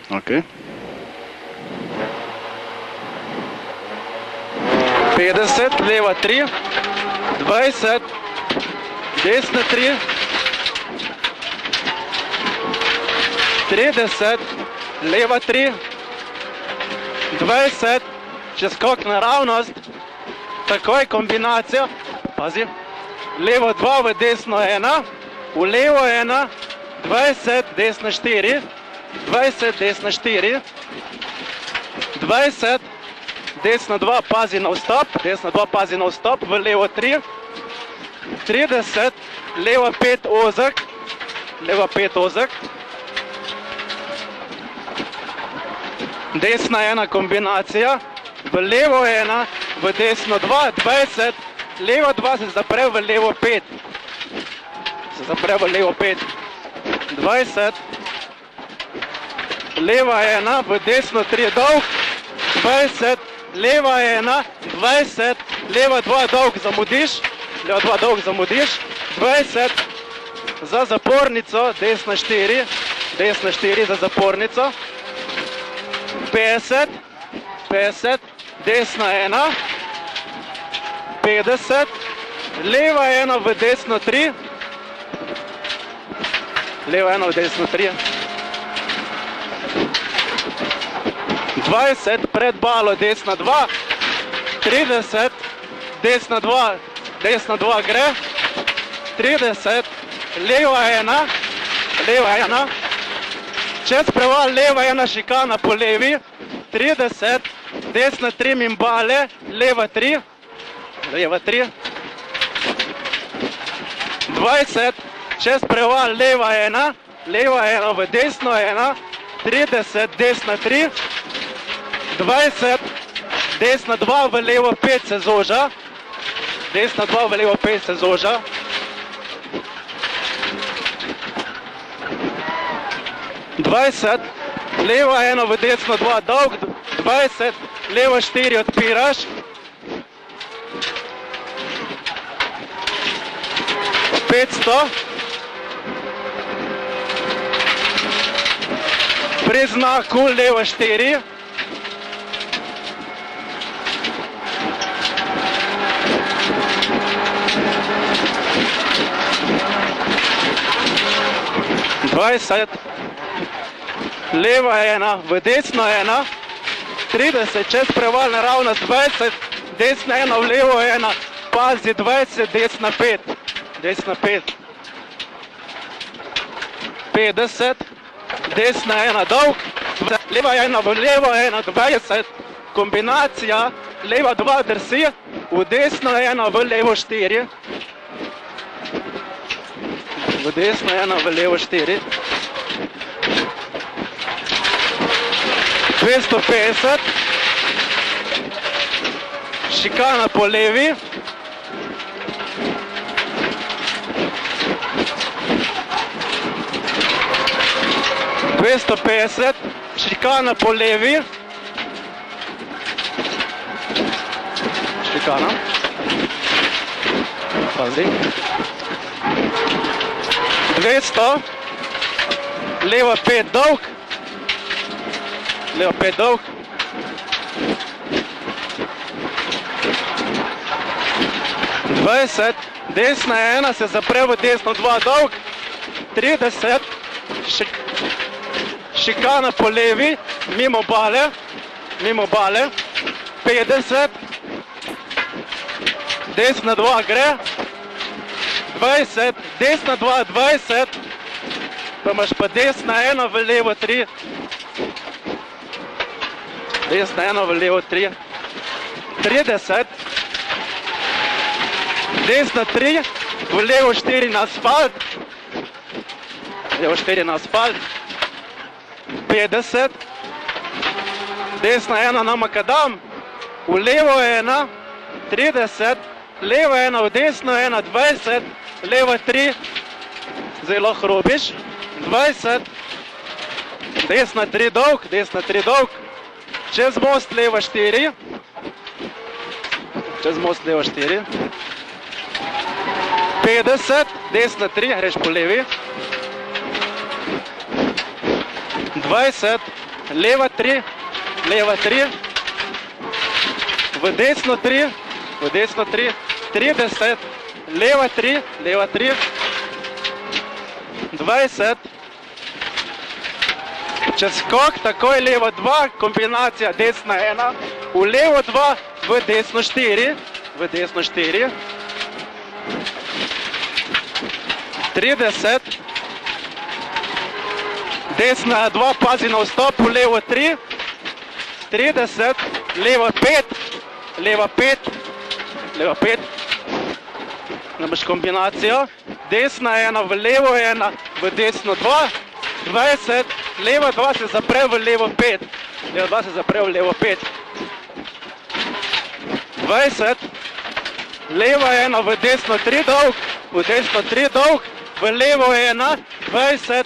Ok. 50, leva 3, 20, desna 3, 30, leva 3, 20, čez skok naravnost, takoj kombinacija, pazi, levo 2 v desno 1, v levo 1, 20, desna 4, 20, desna 4, 20, desna 2, pazi na vstop, desna 2, pazi na vstop, v levo 3, 30, levo 5 ozek, levo 5 ozek, desna 1 kombinacija, v levo 1, v desno 2, 20, levo 2 se zapre v levo 5, se zapre v levo 5, 20, leva 1, v desno 3 dolg, 20, leva 1, 20, leva 2 dolg zamudiš, leva 2 dolg zamudiš, 20, za zapornico, desna 4 za zapornico, 50, 50, desna 1, 50, leva 1 v desno 3, leva 1 v desno 3, 20, pred balo, desna 2, 30, desna 2 gre, 30, leva 1, čez preval, leva 1 šikana po levi, 30, desna 3 mimbale, leva 3, 20, čez preval, leva 1 v desno 1, 30, desna 3, 20, desna 2 v levo 5 se zoža, desna 2 v levo 5 se zoža, 20, leva 1 v desno 2 dolg, 20, levo 4 odpiraš, 500, pri znaku levo 4, 20, leva 1 v desno 1, 30, čez preval naravnost 20, desna 1 v levo 1, pazi 20, desna 5, 50, desna 1 dolg, leva 1 v levo 1, 20, kombinacija, leva 2 drsi, v desno 1 v levo 4, v desno 1 v levo 4, 250, šikana po levi, 250, šikana po levi, šikana, pazi, 200, leva 5 dolg, leva 5 dolg, 20, desna 1 se zapre v desno 2 dolg, 30, šikana po levi, mimo bale, 50, desna 2 gre, 20, desna 2, 20, pa imaš pa desna 1 v levo 3, desna 1 v levo 3, 30, desna 3, v levo 4 na asfalt, levo 4 na asfalt, 50, desna 1 na makadam, v levo 1, 30, levo 1 v desno 1, 20, levo 3, zdaj lahko robiš, 20, desna 3 dolg, čez most levo 4, čez most levo 4, 50, desna 3, greš po levi, 20, leva 3, leva 3, v desno 3, 30, leva 3, 20, čez skok, takoj levo 2, kombinacija desna 1, v levo 2, v desno 4, 30, desna 2, pazi na vstop, v levo 3, 30, levo 5, nabaš kombinacijo, desna 1, v levo 1, v desno 2, 20, leva 2 se zapre v levo 5, 20, leva 1 v desno 3 dolg, v levo 1, 20,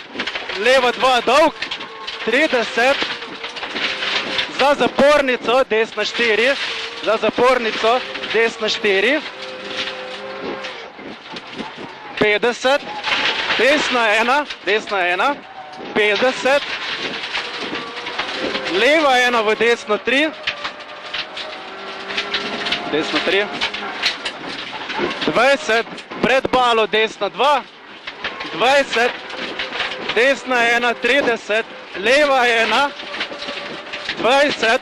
leva 2 dolg, 30, za zapornico, desna 4, desna 4, 50, desna 1, 50, leva 1 v desno 3, 20, pred balo desna 2, 20, desna 1, 30, leva 1, 20,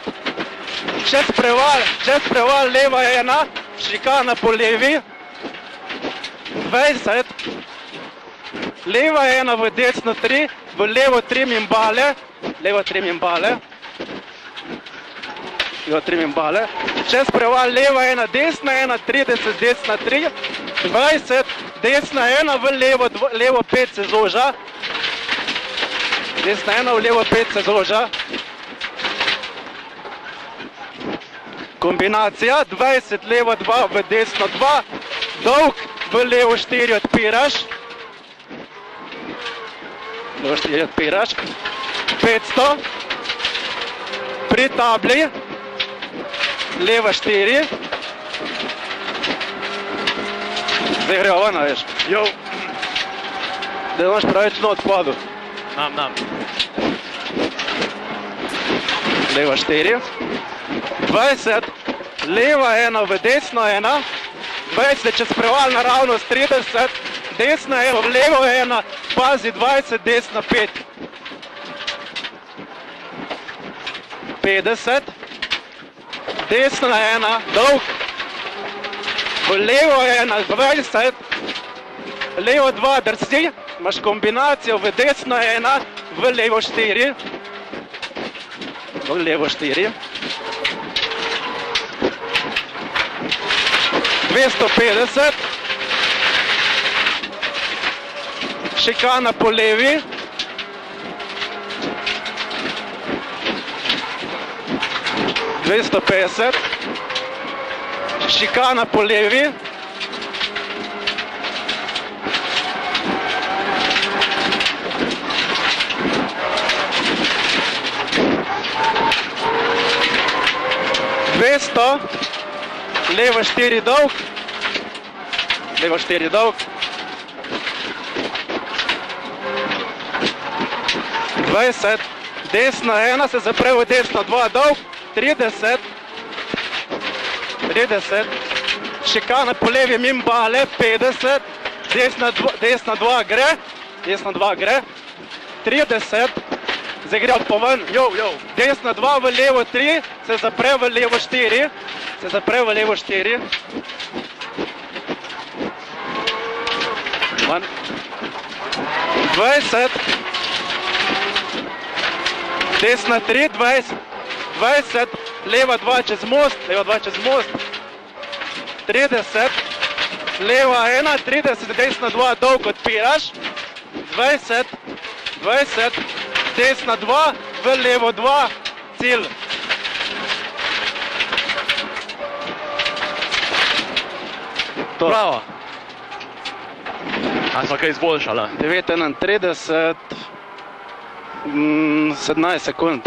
čez preval leva 1, šikana po levi, 20, leva 1 v desno 3, v levo 3 mimbale, čez preval leva 1, desna 1, 30, desna 3, 20, desna 1 v levo 5 se zoža, kombinacija, 20, levo 2 v desno 2, dolg v levo 4 odpiraš, 500, pri tabli, leva 4, zdaj gre ven, veš, da imaš pravič na odpadu, leva 4, 20, leva 1 v desno 1, 20 čez preval naravnost 30, desna 1 v levo 1, pazi 20, desna 5, 50, desna 1, dolg, v levo 1, 20, levo 2 drsi, imaš kombinacijo v desno 1, v levo 4, 250, šikana po levi, 250, šikana po levi, 200, leva 4 dolg, 20, desna 1 se zapre v desno 2 dolg, 30, šikana po levi mimbale, 50, desna 2 gre, 30, zdaj gre po ven, desna 2 v levo 3, se zapre v levo 4, 20, desna 3, 20, leva 2 čez most, 30, leva 1, 30, desna 2 dolg odpiraš, 20, desna 2, v levo 2, cilj. Bravo. A smo kaj izboljšala? 9:31, 17 sekund.